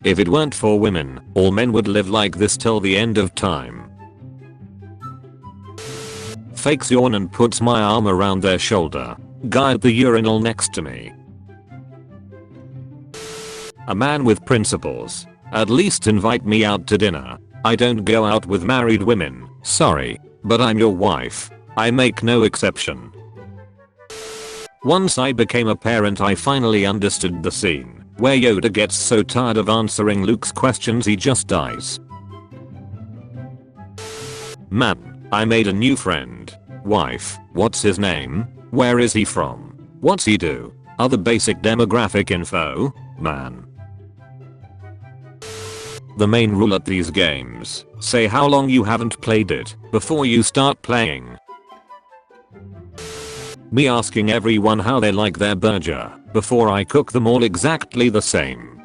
If it weren't for women, all men would live like this till the end of time. Fakes yawn and puts my arm around their shoulder. Guy at the urinal next to me. A man with principles. At least invite me out to dinner. I don't go out with married women, sorry, but I'm your wife. I make no exception. Once I became a parent, I finally understood the scene where Yoda gets so tired of answering Luke's questions he just dies. Man, I made a new friend. Wife, what's his name? Where is he from? What's he do? Other basic demographic info, man. The main rule at these games, say how long you haven't played it before you start playing. Me asking everyone how they like their burger before I cook them all exactly the same.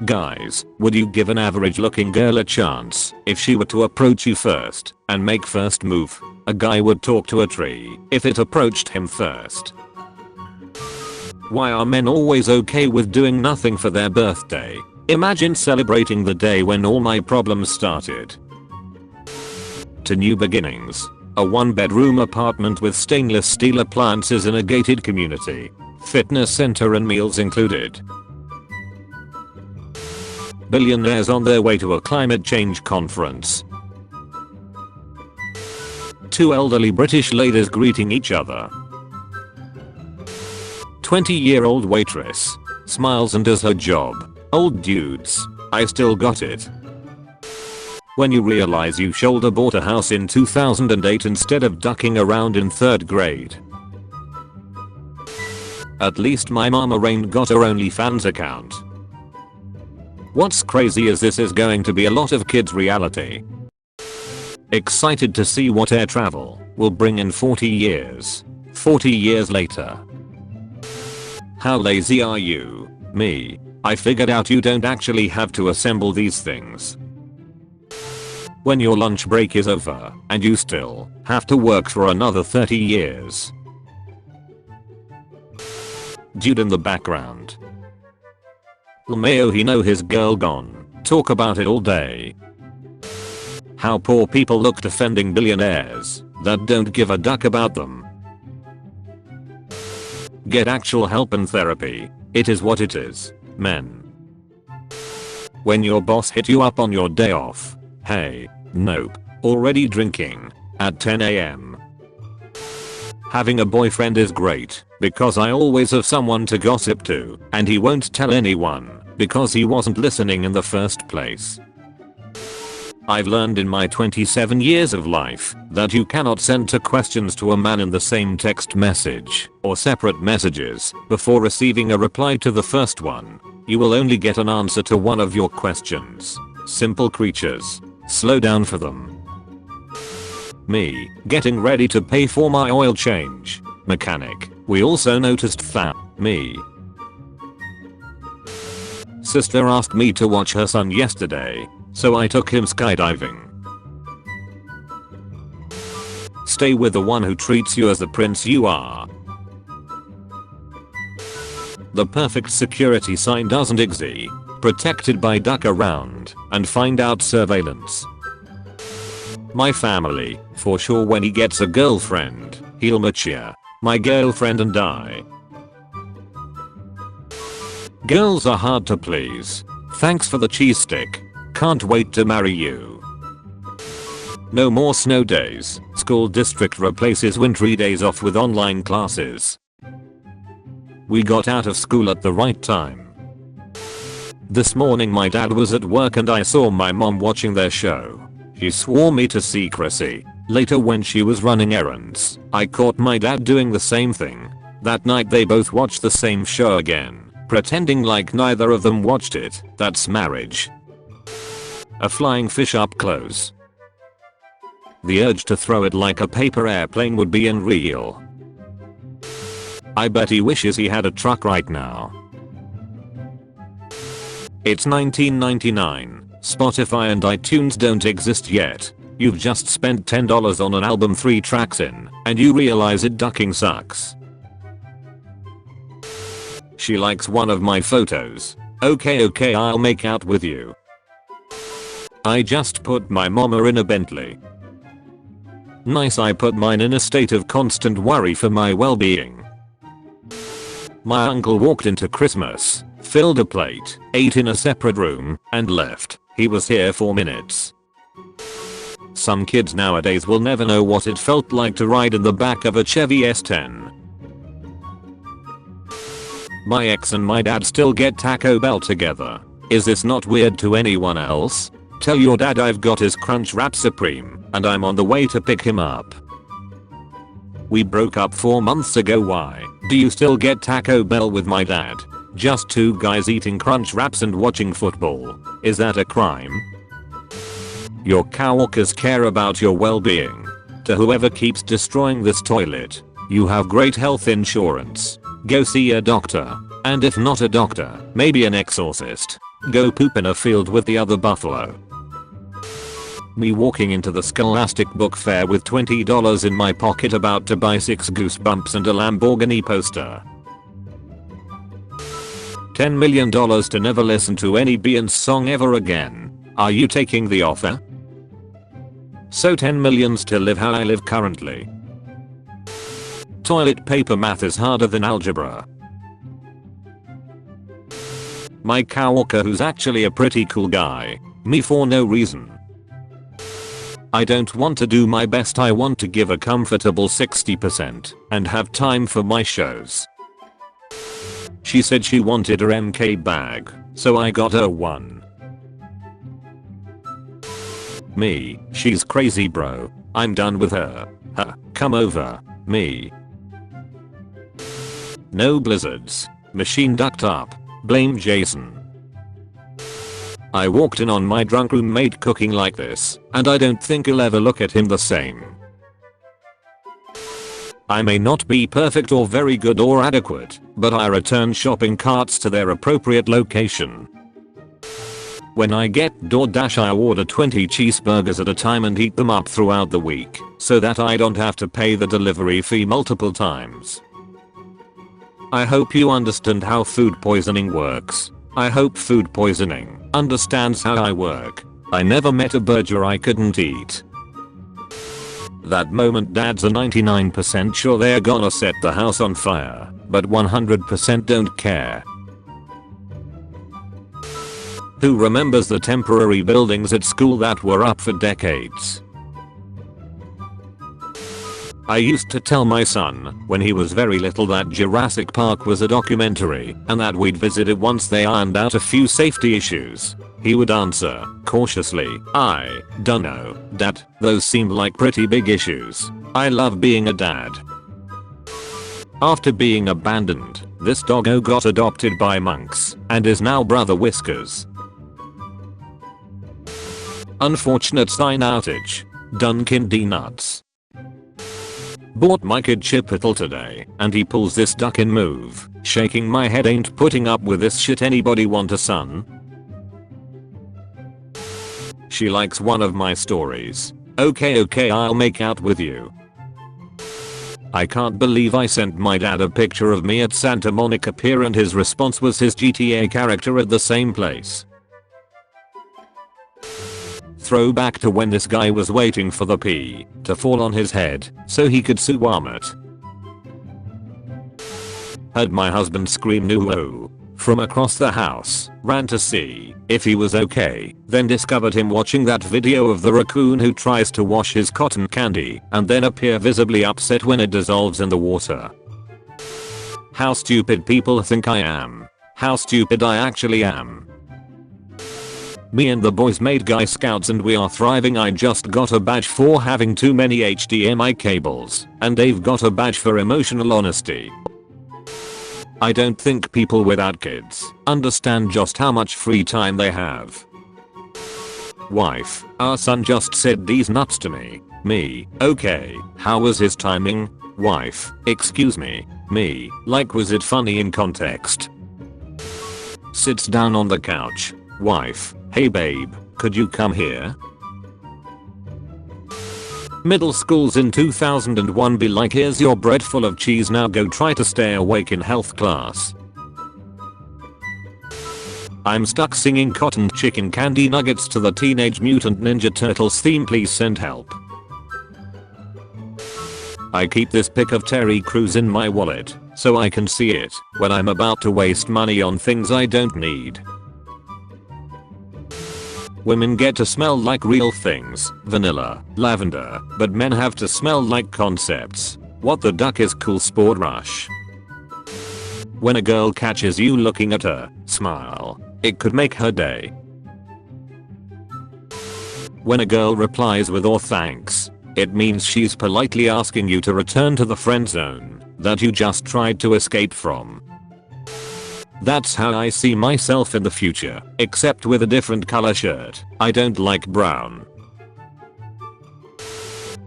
Guys, would you give an average looking girl a chance if she were to approach you first and make first move? A guy would talk to a tree if it approached him first. Why are men always okay with doing nothing for their birthday? Imagine celebrating the day when all my problems started. To new beginnings. A 1-bedroom apartment with stainless steel appliances in a gated community. Fitness center and meals included. Billionaires on their way to a climate change conference. 2 elderly British ladies greeting each other. 20-year-old waitress. Smiles and does her job. Old dudes. I still got it. When you realize you shoulder bought a house in 2008 instead of ducking around in 3rd grade. At least my mama Rain got her OnlyFans account. What's crazy is this is going to be a lot of kids' reality. Excited to see what air travel will bring in 40 years. 40 years later. How lazy are you? Me. I figured out you don't actually have to assemble these things. When your lunch break is over and you still have to work for another 30 years. Dude in the background. LMAO, he know his girl gone. Talk about it all day. How poor people look defending billionaires that don't give a duck about them. Get actual help and therapy. It is what it is, men. When your boss hit you up on your day off. Hey, nope, already drinking at 10 AM. Having a boyfriend is great because I always have someone to gossip to and he won't tell anyone because he wasn't listening in the first place. I've learned in my 27 years of life that you cannot send 2 questions to a man in the same text message or separate messages before receiving a reply to the first one. You will only get an answer to one of your questions. Simple creatures. Slow down for them. Me, getting ready to pay for my oil change. Mechanic, we also noticed that. Me. Sister asked me to watch her son yesterday, so I took him skydiving. Stay with the one who treats you as the prince you are. The perfect security sign doesn't exist. Protected by duck around and find out surveillance. My family, for sure when he gets a girlfriend, he'll mature. My girlfriend and I. Girls are hard to please. Thanks for the cheese stick. Can't wait to marry you. No more snow days. School district replaces wintry days off with online classes. We got out of school at the right time. This morning my dad was at work and I saw my mom watching their show. She swore me to secrecy. Later when she was running errands, I caught my dad doing the same thing. That night they both watched the same show again, pretending like neither of them watched it. That's marriage. A flying fish up close. The urge to throw it like a paper airplane would be unreal. I bet he wishes he had a truck right now. It's 1999. Spotify and iTunes don't exist yet. You've just spent $10 on an album 3 tracks in, and you realize it ducking sucks. She likes one of my photos. Okay, I'll make out with you. I just put my mama in a Bentley. Nice, I put mine in a state of constant worry for my well-being. My uncle walked into Christmas, filled a plate, ate in a separate room, and left. He was here 4 minutes. Some kids nowadays will never know what it felt like to ride in the back of a Chevy S10. My ex and my dad still get Taco Bell together. Is this not weird to anyone else? Tell your dad I've got his Crunch Wrap Supreme, and I'm on the way to pick him up. We broke up 4 months ago. Why do you still get Taco Bell with my dad? Just 2 guys eating Crunch Wraps and watching football. Is that a crime? Your coworkers care about your well-being. To whoever keeps destroying this toilet, you have great health insurance. Go see a doctor. And if not a doctor, maybe an exorcist. Go poop in a field with the other buffalo. Me walking into the Scholastic Book Fair with $20 in my pocket, about to buy 6 Goosebumps and a Lamborghini poster. $10 million to never listen to any Beyonce song ever again. Are you taking the offer? So 10 millions to live how I live currently. Toilet paper math is harder than algebra. My coworker who's actually a pretty cool guy. Me for no reason. I don't want to do my best, I want to give a comfortable 60% and have time for my shows. She said she wanted her MK bag, so I got her one. Me, she's crazy bro. I'm done with her. Come over. Me. No blizzards. Machine ducked up. Blame Jason. I walked in on my drunk roommate cooking like this, and I don't think I'll ever look at him the same. I may not be perfect or very good or adequate, but I return shopping carts to their appropriate location. When I get DoorDash, I order 20 cheeseburgers at a time and eat them up throughout the week, so that I don't have to pay the delivery fee multiple times. I hope you understand how food poisoning works. I hope food poisoning understands how I work. I never met a burger I couldn't eat. That moment dads are 99% sure they're gonna set the house on fire, but 100% don't care. Who remembers the temporary buildings at school that were up for decades? I used to tell my son, when he was very little, that Jurassic Park was a documentary and that we'd visit it once they ironed out a few safety issues. He would answer, cautiously, I dunno, Dad, those seemed like pretty big issues. I love being a dad. After being abandoned, this doggo got adopted by monks and is now Brother Whiskers. Unfortunate sign outage. Dunkin' Donuts. Bought my kid Chipotle today, and he pulls this duckin' move. Shaking my head, ain't putting up with this shit. Anybody want a son? She likes one of my stories. Okay, I'll make out with you. I can't believe I sent my dad a picture of me at Santa Monica Pier and his response was his GTA character at the same place. Throwback to when this guy was waiting for the pee to fall on his head so he could sue Walmart. Heard my husband scream "no" from across the house, ran to see if he was okay, then discovered him watching that video of the raccoon who tries to wash his cotton candy and then appear visibly upset when it dissolves in the water. How stupid people think I am. How stupid I actually am. Me and the boys made Guy Scouts and we are thriving. I just got a badge for having too many HDMI cables, and they've got a badge for emotional honesty. I don't think people without kids understand just how much free time they have. Wife, our son just said these nuts to me. Me, okay, how was his timing? Wife, excuse me. Me, like was it funny in context? Sits down on the couch. Wife, hey babe, could you come here? Middle schools in 2001 be like, here's your bread full of cheese, now go try to stay awake in health class. I'm stuck singing cotton chicken candy nuggets to the Teenage Mutant Ninja Turtles theme, please send help. I keep this pic of Terry Crews in my wallet so I can see it when I'm about to waste money on things I don't need. Women get to smell like real things, vanilla, lavender, but men have to smell like concepts. What the duck is cool, sport rush. When a girl catches you looking at her, smile. It could make her day. When a girl replies with "or thanks," it means she's politely asking you to return to the friend zone that you just tried to escape from. That's how I see myself in the future, except with a different color shirt. I don't like brown.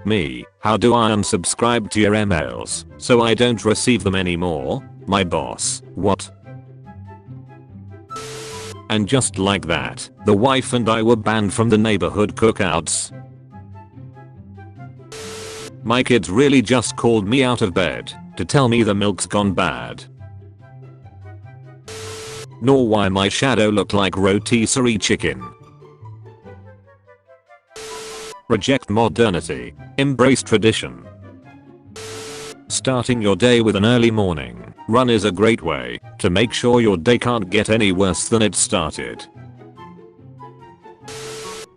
Me, how do I unsubscribe to your emails so I don't receive them anymore? My boss, what? And just like that, the wife and I were banned from the neighborhood cookouts. My kids really just called me out of bed to tell me the milk's gone bad. Nor why my shadow looked like rotisserie chicken. Reject modernity. Embrace tradition. Starting your day with an early morning run is a great way to make sure your day can't get any worse than it started.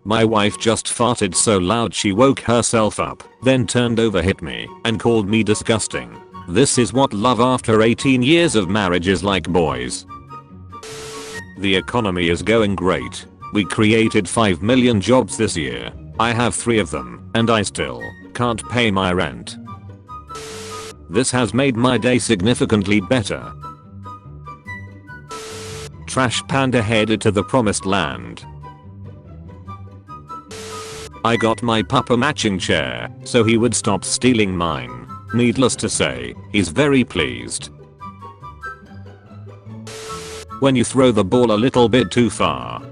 My wife just farted so loud she woke herself up, then turned over, hit me, and called me disgusting. This is what love after 18 years of marriage is like, boys. The economy is going great. We created 5 million jobs this year. I have 3 of them, and I still can't pay my rent. This has made my day significantly better. Trash Panda headed to the promised land. I got my papa matching chair so he would stop stealing mine. Needless to say, he's very pleased. When you throw the ball a little bit too far.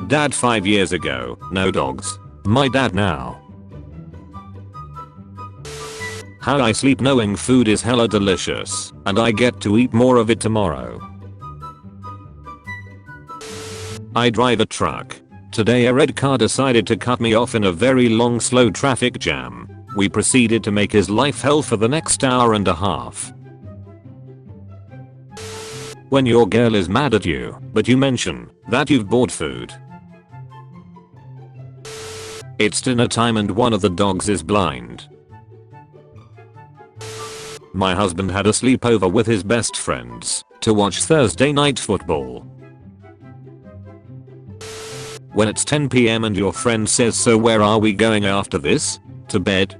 Dad 5 years ago, no dogs. My dad now. How I sleep knowing food is hella delicious and I get to eat more of it tomorrow. I drive a truck. Today a red car decided to cut me off in a very long slow traffic jam. We proceeded to make his life hell for the next hour and a half. When your girl is mad at you, but you mention that you've bought food. It's dinner time and one of the dogs is blind. My husband had a sleepover with his best friends to watch Thursday night football. When it's 10 PM and your friend says, "So where are we going after this?" To bed.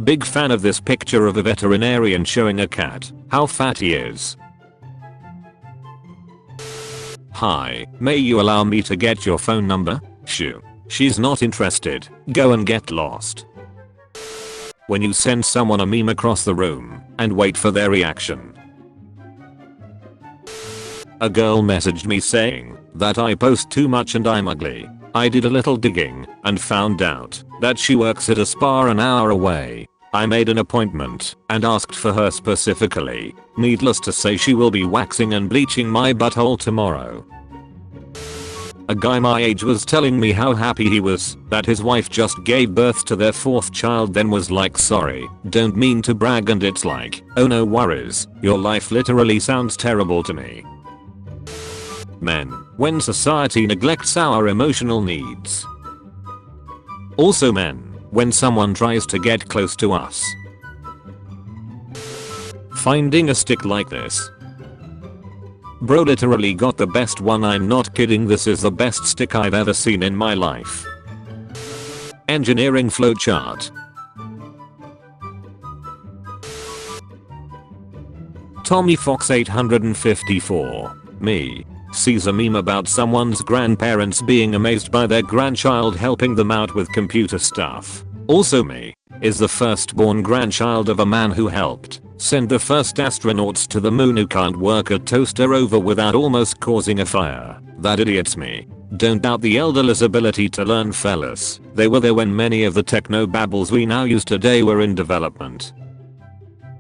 Big fan of this picture of a veterinarian showing a cat how fat he is. Hi, may you allow me to get your phone number? Shoo. She's not interested. Go and get lost. When you send someone a meme across the room and wait for their reaction. A girl messaged me saying that I post too much and I'm ugly. I did a little digging and found out that she works at a spa an hour away. I made an appointment and asked for her specifically. Needless to say, she will be waxing and bleaching my butthole tomorrow. A guy my age was telling me how happy he was that his wife just gave birth to their 4th child, then was like, "Sorry, don't mean to brag," and it's like, "Oh no worries, your life literally sounds terrible to me." Men, when society neglects our emotional needs. Also men, when someone tries to get close to us. Finding a stick like this. Bro literally got the best one, I'm not kidding, this is the best stick I've ever seen in my life. Engineering flowchart. Tommy Fox 854. Me. Sees a meme about someone's grandparents being amazed by their grandchild helping them out with computer stuff. Also me. Is the firstborn grandchild of a man who helped send the first astronauts to the moon who can't work a toaster over without almost causing a fire. That idiot's me. Don't doubt the elderless ability to learn, fellas. They were there when many of the techno babbles we now use today were in development.